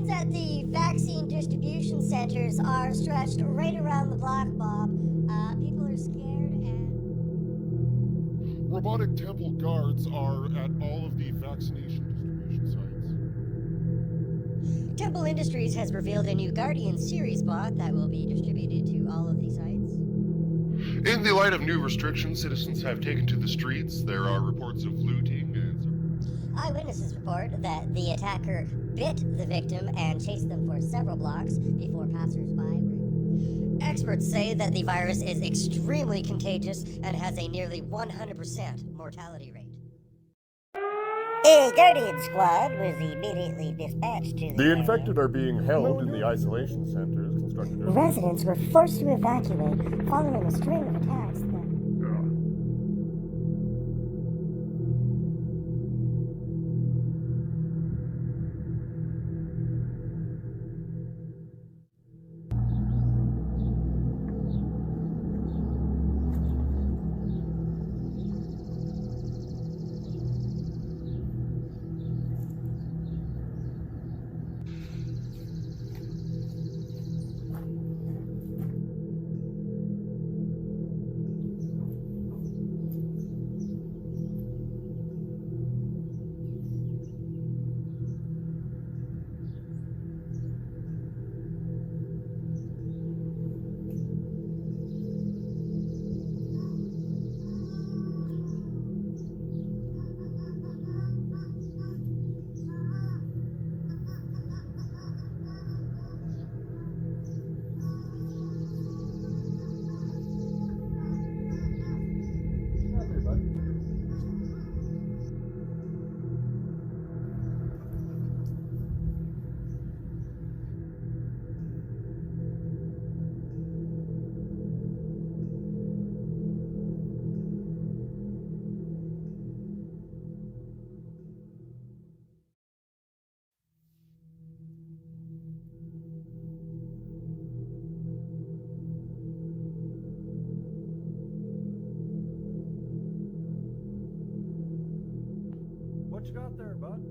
Lines at the vaccine distribution centers are stretched right around the block, Bob. People are scared and... Robotic temple guards are at all of the vaccination distribution sites. Temple Industries has revealed a new Guardian series bot that will be distributed to all of the sites. In the light of new restrictions, citizens have taken to the streets. There are reports of looting and... Eyewitnesses report that the attacker bit the victim and chased them for several blocks before passersby were... Experts say that the virus is extremely contagious and has a nearly 100% mortality rate. A Guardian squad was immediately dispatched to The infected are being held in the isolation centers constructed. Residents were forced to evacuate following a string of attacks that... What you got there, bud?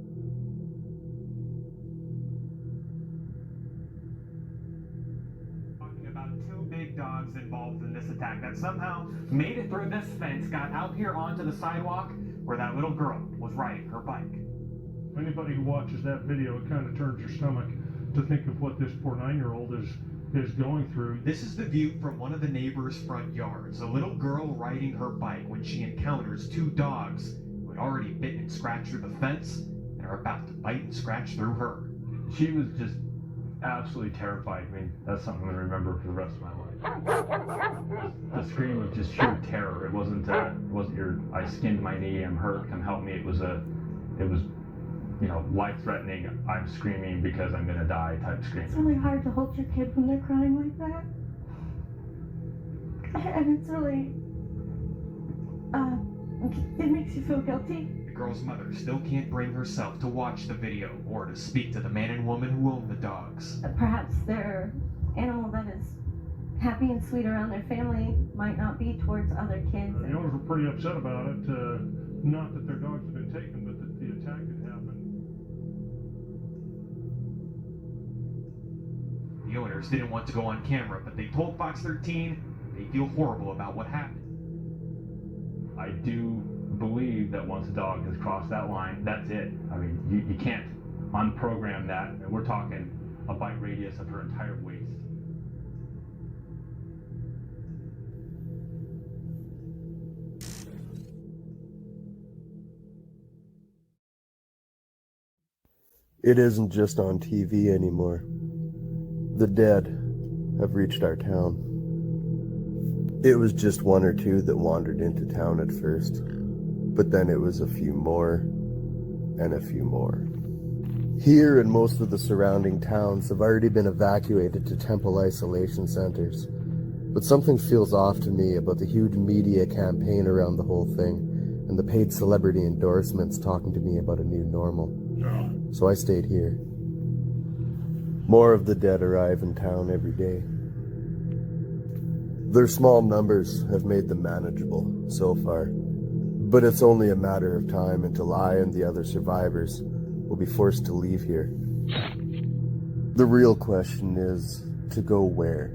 Talking about two big dogs involved in this attack that somehow made it through this fence, got out here onto the sidewalk where that little girl was riding her bike. Anybody who watches that video, it kind of turns your stomach to think of what this poor 9-year-old is going through. This is the view from one of the neighbors' front yards. A little girl riding her bike when she encounters two dogs who had already bitten and scratched through the fence and are about to bite and scratch through her. She was just absolutely terrified. I mean, that's something I'm going to remember for the rest of my life. The scream of just sheer terror. It wasn't your, I skinned my knee, I'm hurt, come help me. It was, you know, life-threatening, I'm screaming because I'm going to die type screaming. It's really hard to hold your kid when they're crying like that. And it's really, it makes you feel guilty. The girl's mother still can't bring herself to watch the video or to speak to the man and woman who own the dogs. Perhaps their animal that is happy and sweet around their family might not be towards other kids. The owners were pretty upset about it. Not that their dogs had been taken, but that the attack had happened. The owners didn't want to go on camera, but they told Fox 13 they feel horrible about what happened. I do believe that once a dog has crossed that line, that's it. I mean, you can't unprogram that. And we're talking a bite radius of her entire waist. It isn't just on TV anymore. The dead have reached our town. It was just one or two that wandered into town at first, but then it was a few more, and a few more. Here and most of the surrounding towns have already been evacuated to temple isolation centers, but something feels off to me about the huge media campaign around the whole thing, and the paid celebrity endorsements talking to me about a new normal. So I stayed here. More of the dead arrive in town every day. Their small numbers have made them manageable so far, but it's only a matter of time until I and the other survivors will be forced to leave here. The real question is to go where?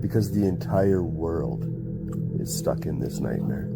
Because the entire world is stuck in this nightmare.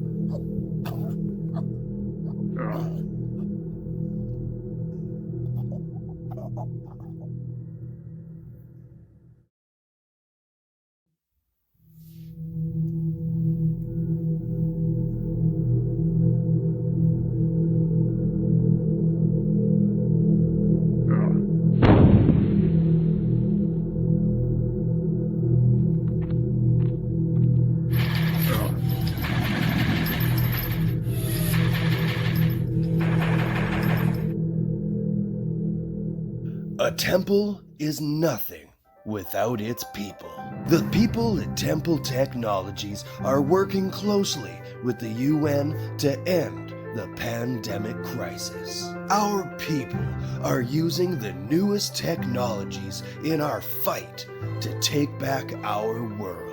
A temple is nothing without its people. The people at Temple Technologies are working closely with the UN to end the pandemic crisis. Our people are using the newest technologies in our fight to take back our world.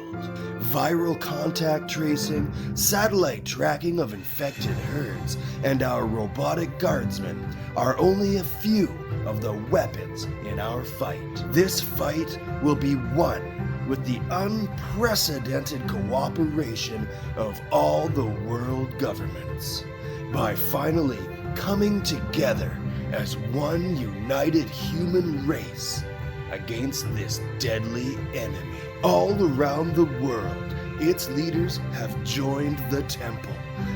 Viral contact tracing, satellite tracking of infected herds, and our robotic guardsmen are only a few of the weapons in our fight. This fight will be won with the unprecedented cooperation of all the world governments. By finally coming together as one united human race against this deadly enemy. All around the world, its leaders have joined the temple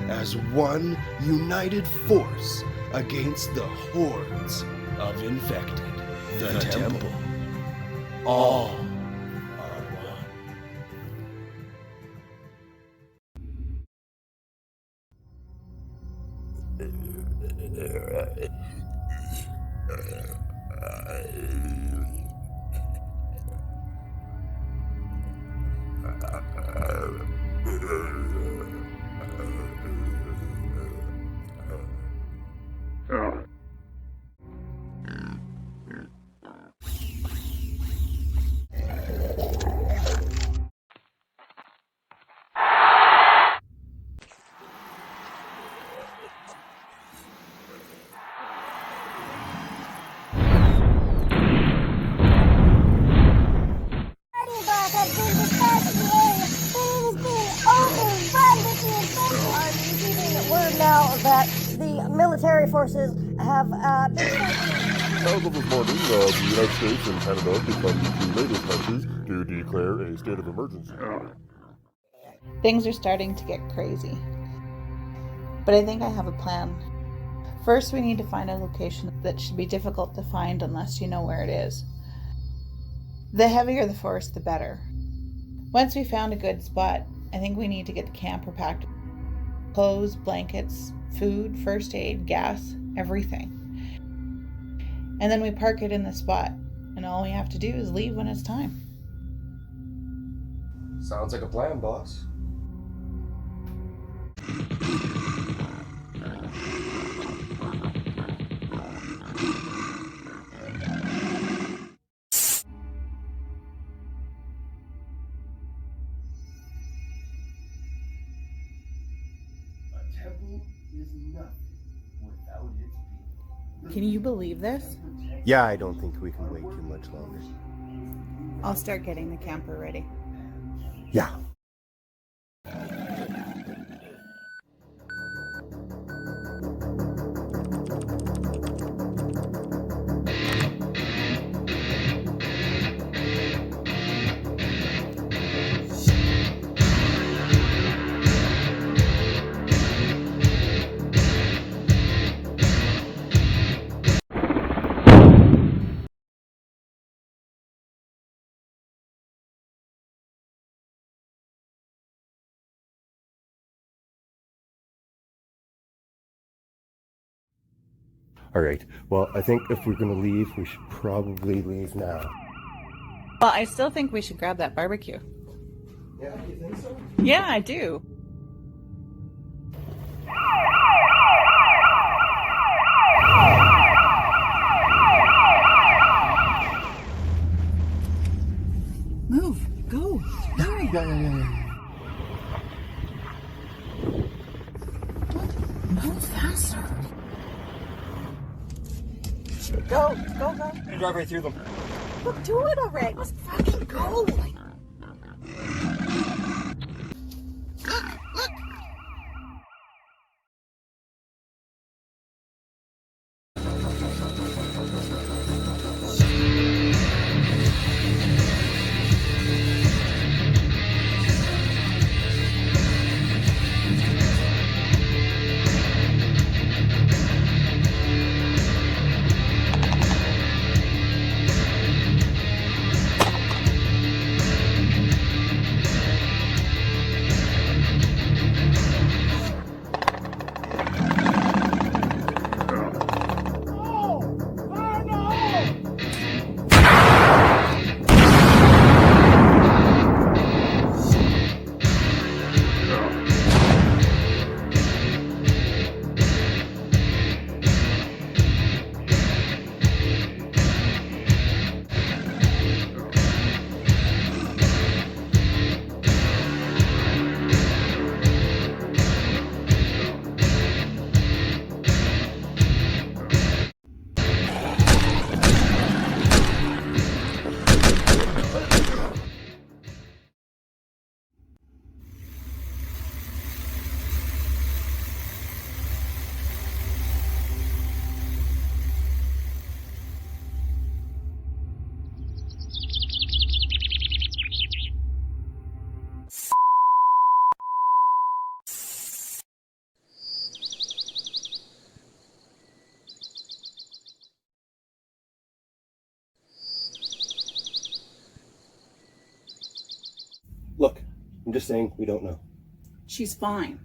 as one united force against the hordes of infected. The temple. All are one. Word now that the military forces have been As of this morning, the United States and Canada become the two latest countries to declare a state of emergency. Things are starting to get crazy. But I think I have a plan. First, we need to find a location that should be difficult to find unless you know where it is. The heavier the forest, the better. Once we found a good spot, I think we need to get the camper packed. Clothes, blankets, food, first aid, gas, everything. And then we park it in the spot, and all we have to do is leave when it's time. Sounds like a plan, boss. Can you believe this? Yeah, I don't think we can wait too much longer. I'll start getting the camper ready. Yeah. All right. Well, I think if we're going to leave, we should probably leave now. Well, I still think we should grab that barbecue. Yeah, you think so? Yeah, I do. Move. Go. Hurry. Yeah. Move faster. Go. You drive right through them. Look, do it already. Let's fucking go. Look, I'm just saying we don't know. She's fine.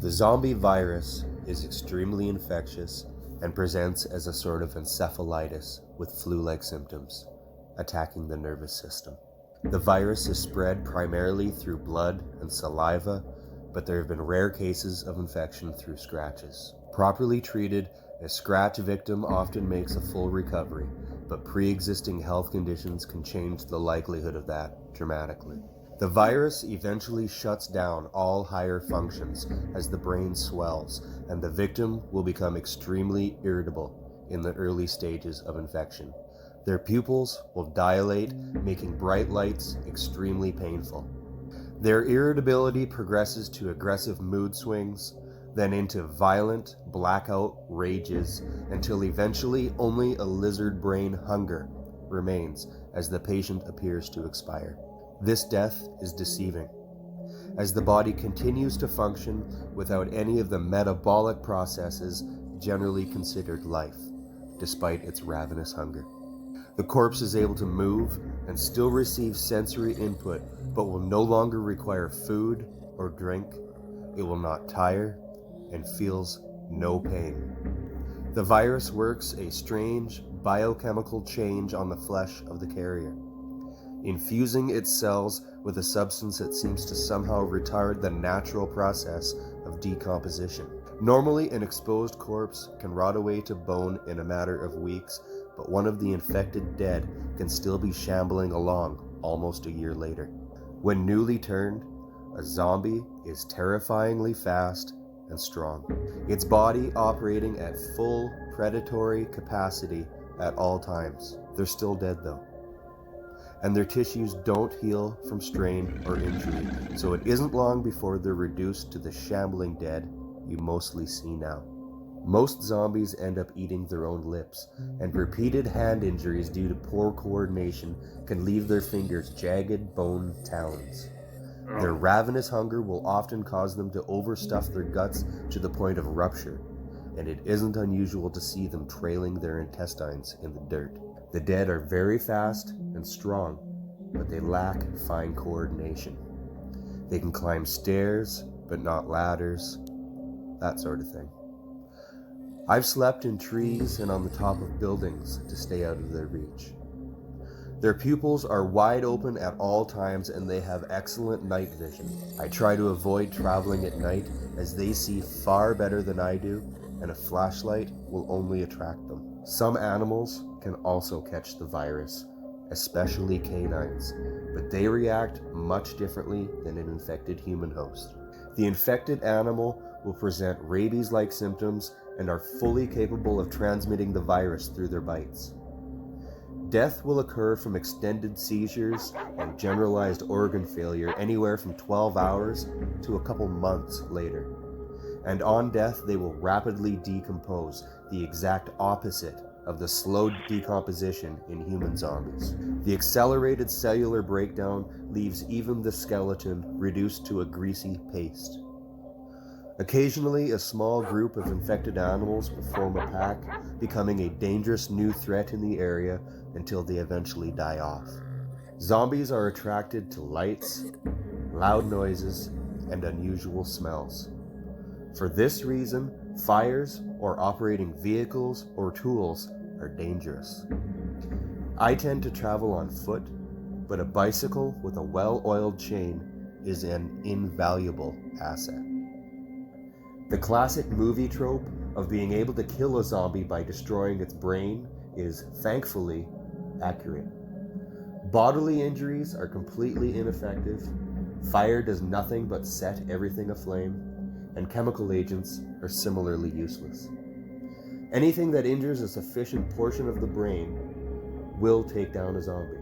The zombie virus is extremely infectious and presents as a sort of encephalitis with flu-like symptoms, attacking the nervous system. The virus is spread primarily through blood and saliva, but there have been rare cases of infection through scratches. Properly treated, a scratch victim often makes a full recovery, but pre-existing health conditions can change the likelihood of that dramatically. The virus eventually shuts down all higher functions as the brain swells, and the victim will become extremely irritable in the early stages of infection. Their pupils will dilate, making bright lights extremely painful. Their irritability progresses to aggressive mood swings, then into violent blackout rages, until eventually only a lizard brain hunger remains as the patient appears to expire. This death is deceiving, as the body continues to function without any of the metabolic processes generally considered life, despite its ravenous hunger. The corpse is able to move and still receive sensory input, but will no longer require food or drink. It will not tire and feels no pain. The virus works a strange biochemical change on the flesh of the carrier, infusing its cells with a substance that seems to somehow retard the natural process of decomposition. Normally, an exposed corpse can rot away to bone in a matter of weeks, but one of the infected dead can still be shambling along almost a year later. When newly turned, a zombie is terrifyingly fast and strong. Its body operating at full predatory capacity at all times. They're still dead though. And their tissues don't heal from strain or injury, so it isn't long before they're reduced to the shambling dead you mostly see now. Most zombies end up eating their own lips, and repeated hand injuries due to poor coordination can leave their fingers jagged bone talons. Their ravenous hunger will often cause them to overstuff their guts to the point of rupture, and it isn't unusual to see them trailing their intestines in the dirt. The dead are very fast and strong, but they lack fine coordination. They can climb stairs, but not ladders, that sort of thing. I've slept in trees and on the top of buildings to stay out of their reach. Their pupils are wide open at all times and they have excellent night vision. I try to avoid traveling at night as they see far better than I do, and a flashlight will only attract them. Some animals can also catch the virus, especially canines, but they react much differently than an infected human host. The infected animal will present rabies-like symptoms and are fully capable of transmitting the virus through their bites. Death will occur from extended seizures and generalized organ failure anywhere from 12 hours to a couple months later. And on death, they will rapidly decompose, the exact opposite of the slow decomposition in human zombies. The accelerated cellular breakdown leaves even the skeleton reduced to a greasy paste. Occasionally, a small group of infected animals will form a pack, becoming a dangerous new threat in the area until they eventually die off. Zombies are attracted to lights, loud noises, and unusual smells. For this reason, fires or operating vehicles or tools are dangerous. I tend to travel on foot, but a bicycle with a well-oiled chain is an invaluable asset. The classic movie trope of being able to kill a zombie by destroying its brain is, thankfully, accurate. Bodily injuries are completely ineffective, fire does nothing but set everything aflame, and chemical agents are similarly useless. Anything that injures a sufficient portion of the brain will take down a zombie.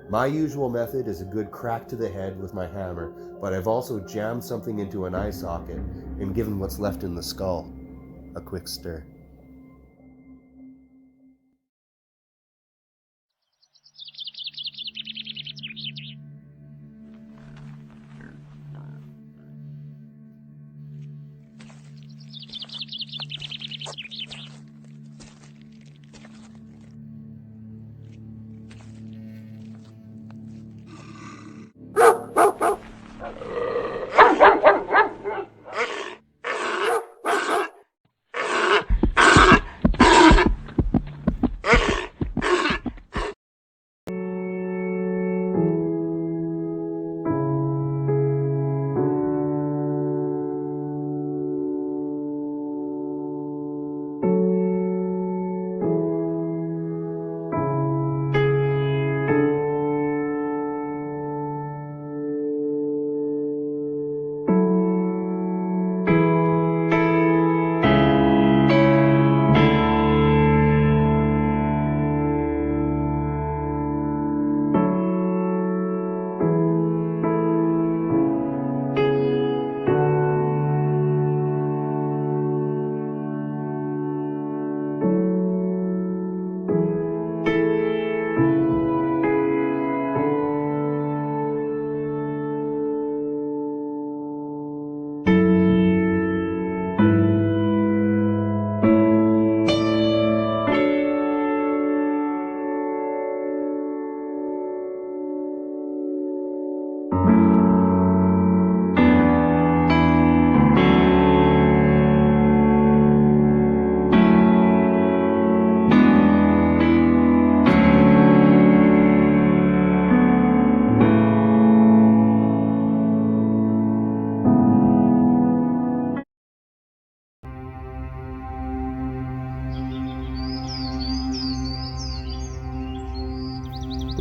My usual method is a good crack to the head with my hammer, but I've also jammed something into an eye socket and given what's left in the skull a quick stir.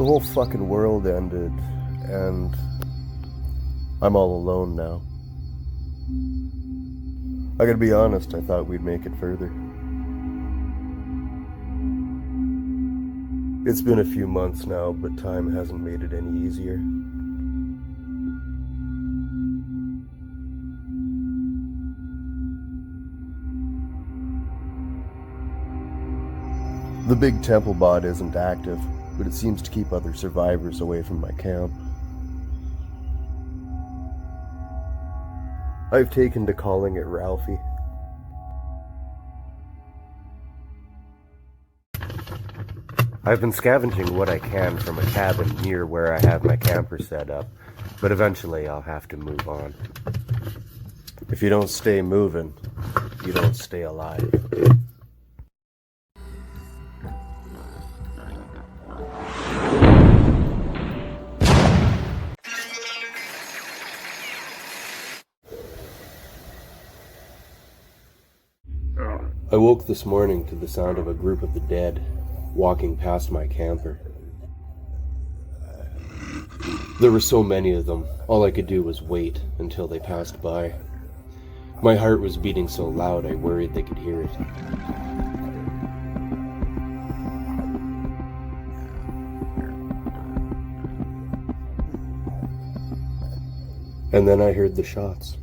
The whole fucking world ended, and I'm all alone now. I gotta be honest, I thought we'd make it further. It's been a few months now, but time hasn't made it any easier. The big temple bot isn't active, but it seems to keep other survivors away from my camp. I've taken to calling it Ralphie. I've been scavenging what I can from a cabin near where I have my camper set up, but eventually I'll have to move on. If you don't stay moving, you don't stay alive. I woke this morning to the sound of a group of the dead walking past my camper. There were so many of them, all I could do was wait until they passed by. My heart was beating so loud I worried they could hear it. And then I heard the shots.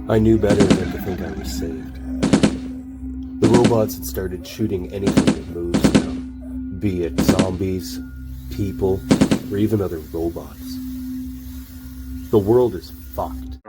I knew better than to think I was saved. The robots had started shooting anything that moves now, be it zombies, people, or even other robots. The world is fucked.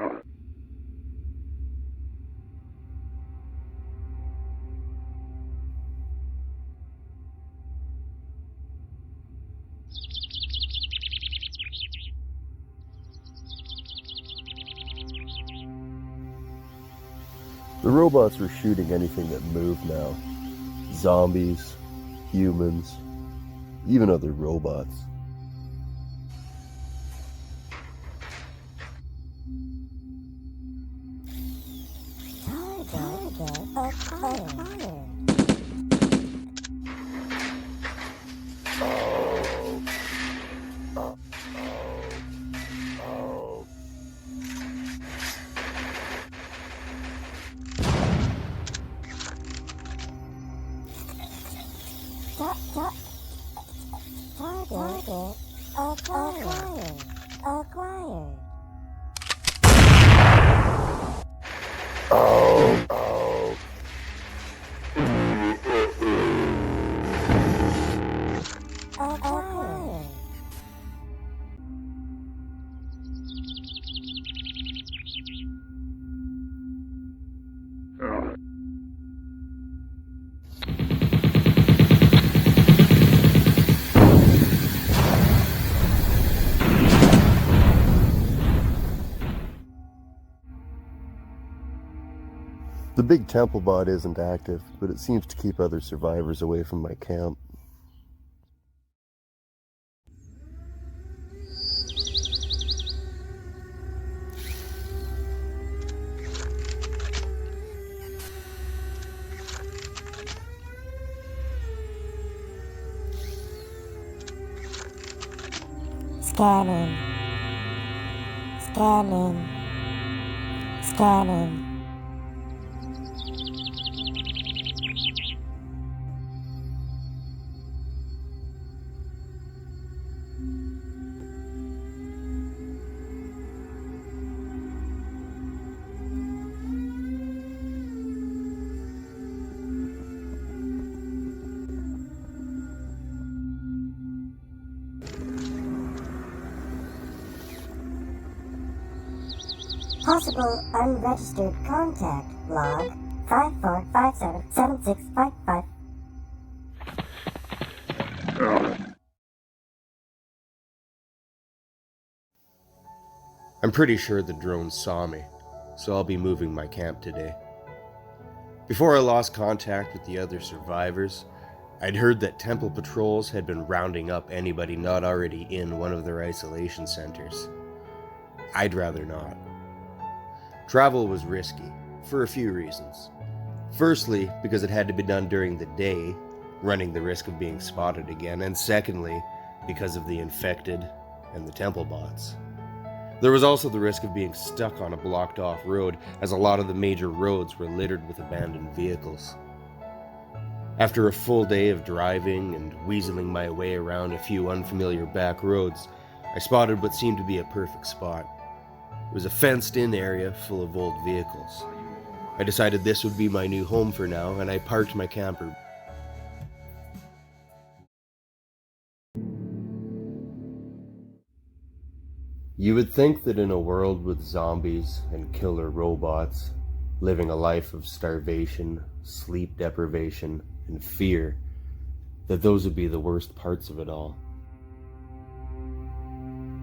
The robots were shooting anything that moved now. Zombies, humans, even other robots. Target acquired. Target acquired. Acquired. The big temple bot isn't active, but it seems to keep other survivors away from my camp. Scanning. Possible unregistered contact log 54577655. I'm pretty sure the drones saw me, so I'll be moving my camp today. Before I lost contact with the other survivors, I'd heard that temple patrols had been rounding up anybody not already in one of their isolation centers. I'd rather not. Travel was risky, for a few reasons. Firstly, because it had to be done during the day, running the risk of being spotted again, and secondly, because of the infected and the temple bots. There was also the risk of being stuck on a blocked off road, as a lot of the major roads were littered with abandoned vehicles. After a full day of driving and weaseling my way around a few unfamiliar back roads, I spotted what seemed to be a perfect spot. It was a fenced-in area full of old vehicles. I decided this would be my new home for now, and I parked my camper. You would think that in a world with zombies and killer robots, living a life of starvation, sleep deprivation, and fear, that those would be the worst parts of it all.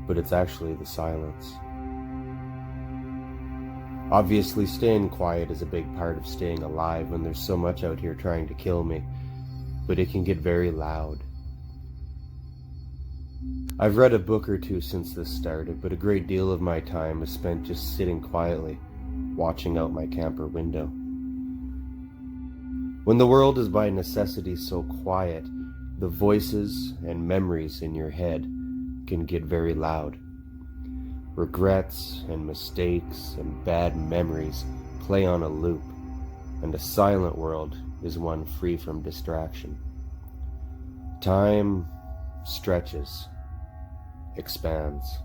But it's actually the silence. Obviously, staying quiet is a big part of staying alive when there's so much out here trying to kill me, but it can get very loud. I've read a book or two since this started, but a great deal of my time is spent just sitting quietly, watching out my camper window. When the world is by necessity so quiet, the voices and memories in your head can get very loud. Regrets and mistakes and bad memories play on a loop, and a silent world is one free from distraction. Time stretches, expands.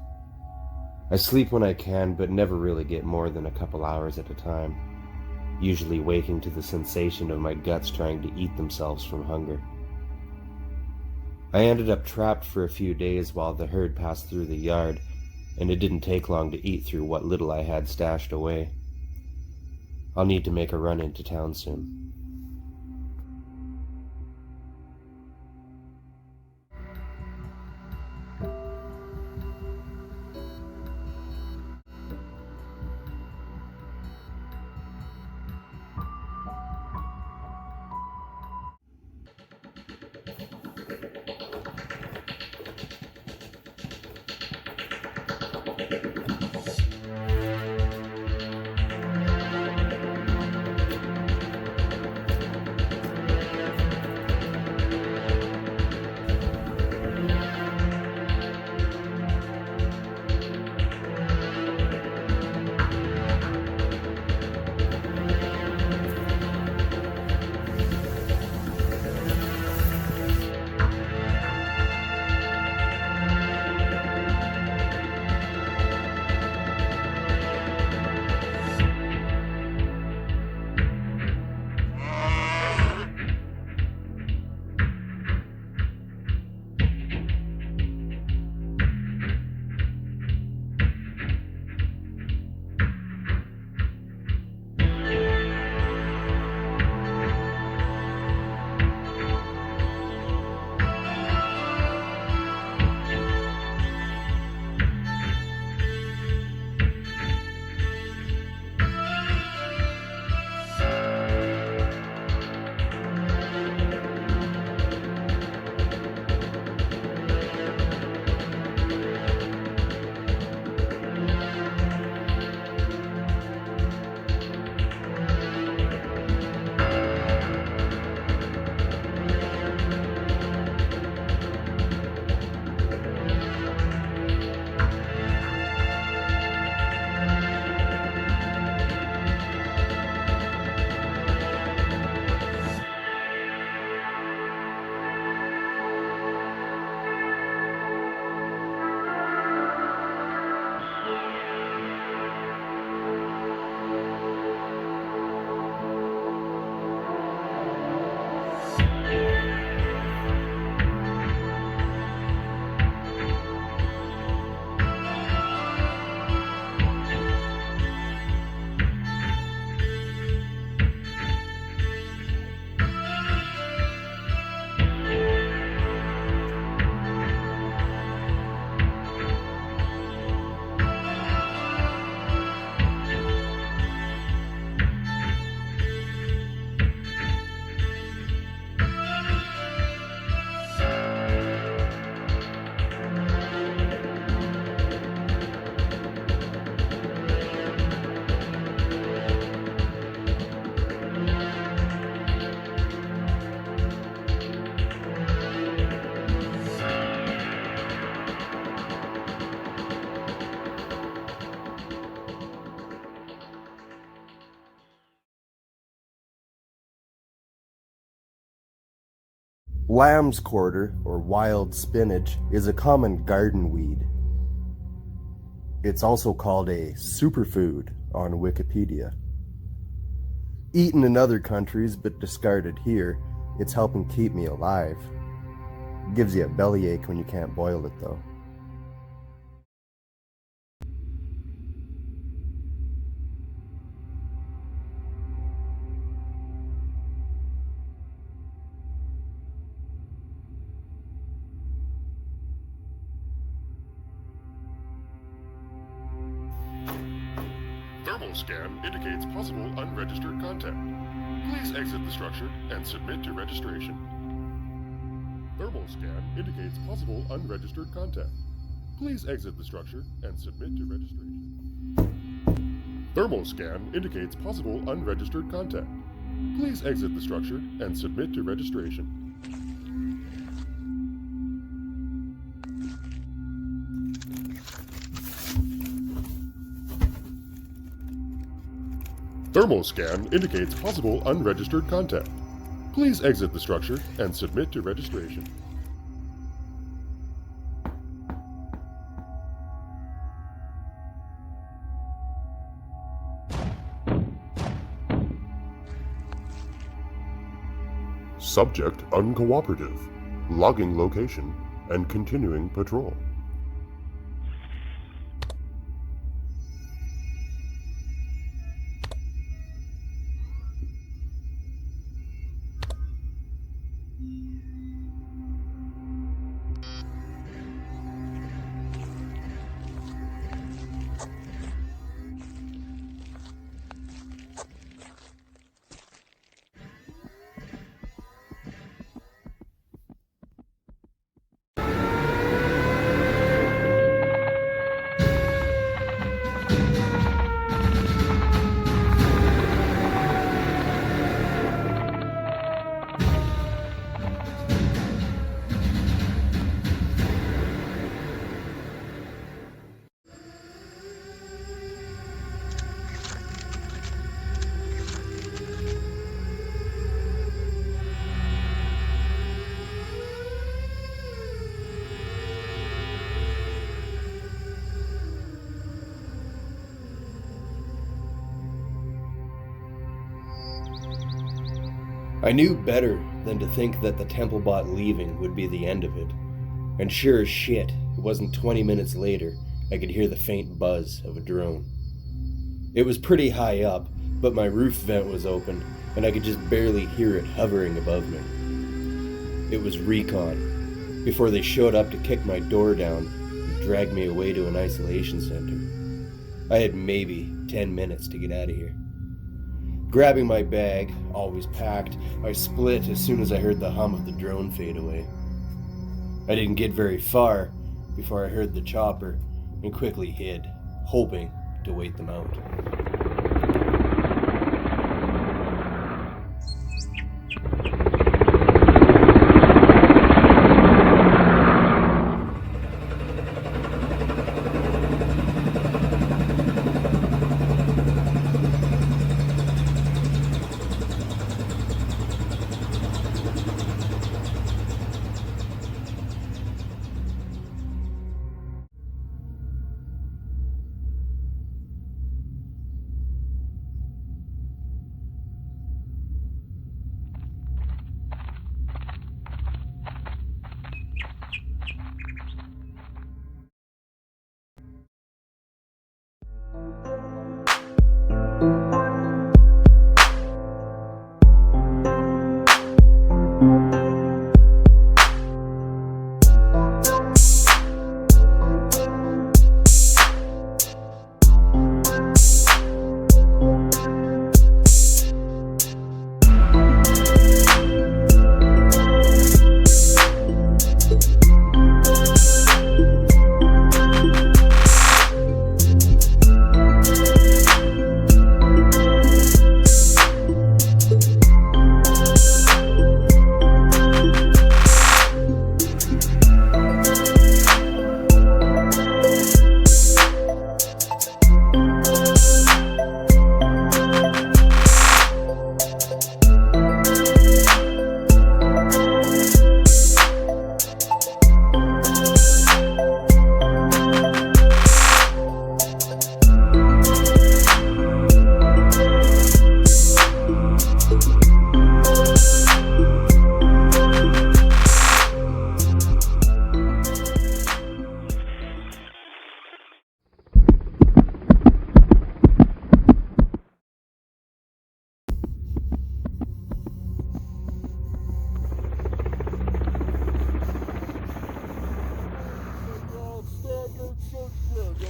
I sleep when I can, but never really get more than a couple hours at a time, usually waking to the sensation of my guts trying to eat themselves from hunger. I ended up trapped for a few days while the herd passed through the yard, and it didn't take long to eat through what little I had stashed away. I'll need to make a run into town soon. Lamb's quarter, or wild spinach, is a common garden weed. It's also called a superfood on Wikipedia. Eaten in other countries but discarded here, it's helping keep me alive. Gives you a bellyache when you can't boil it though. Thermal scan indicates possible unregistered contact. Please exit the structure and submit to registration. Thermal scan indicates possible unregistered contact. Please exit the structure and submit to registration. Thermal scan indicates possible unregistered contact. Please exit the structure and submit to registration. Thermal scan indicates possible unregistered contact. Please exit the structure and submit to registration. Subject uncooperative. Logging location and continuing patrol. I knew better than to think that the Templebot leaving would be the end of it. And sure as shit, it wasn't 20 minutes later I could hear the faint buzz of a drone. It was pretty high up, but my roof vent was open, and I could just barely hear it hovering above me. It was recon, before they showed up to kick my door down and drag me away to an isolation center. I had maybe 10 minutes to get out of here. Grabbing my bag, always packed, I split as soon as I heard the hum of the drone fade away. I didn't get very far before I heard the chopper and quickly hid, hoping to wait them out.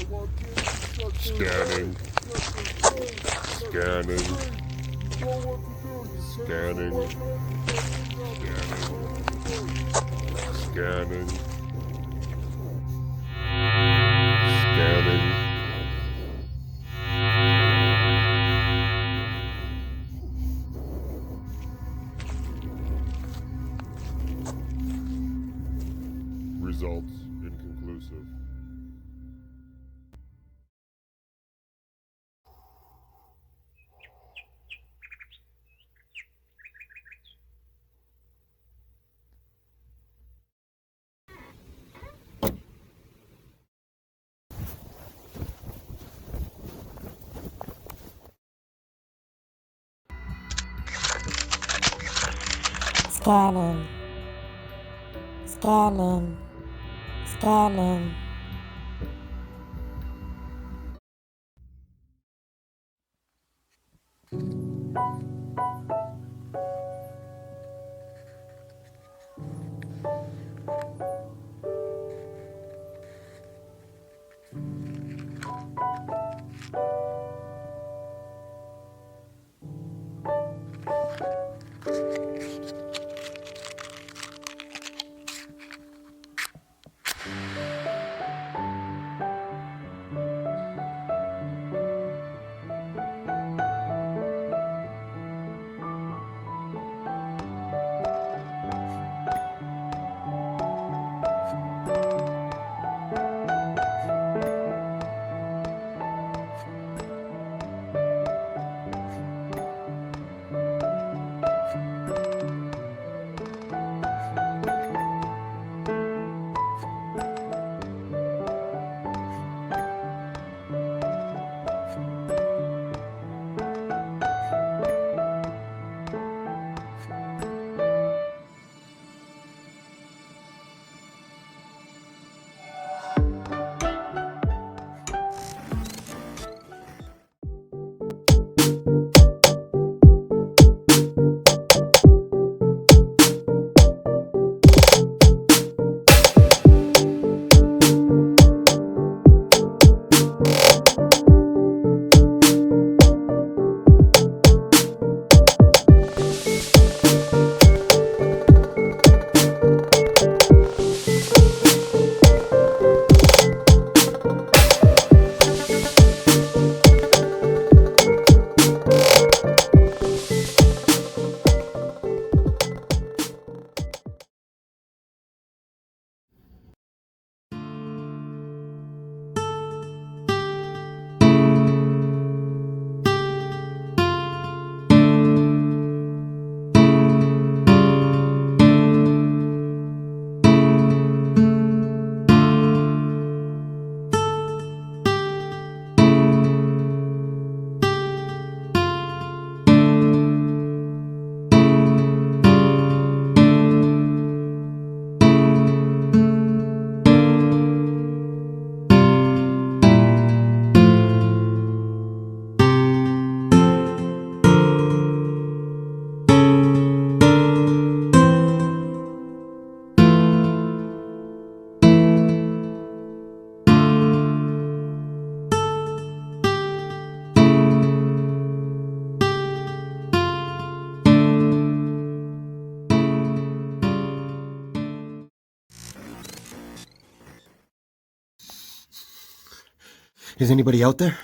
Scanning. Scanning. Scanning. Scanning. Scanning. Results inconclusive. Scanning. Scanning. Scanning. Is anybody out there?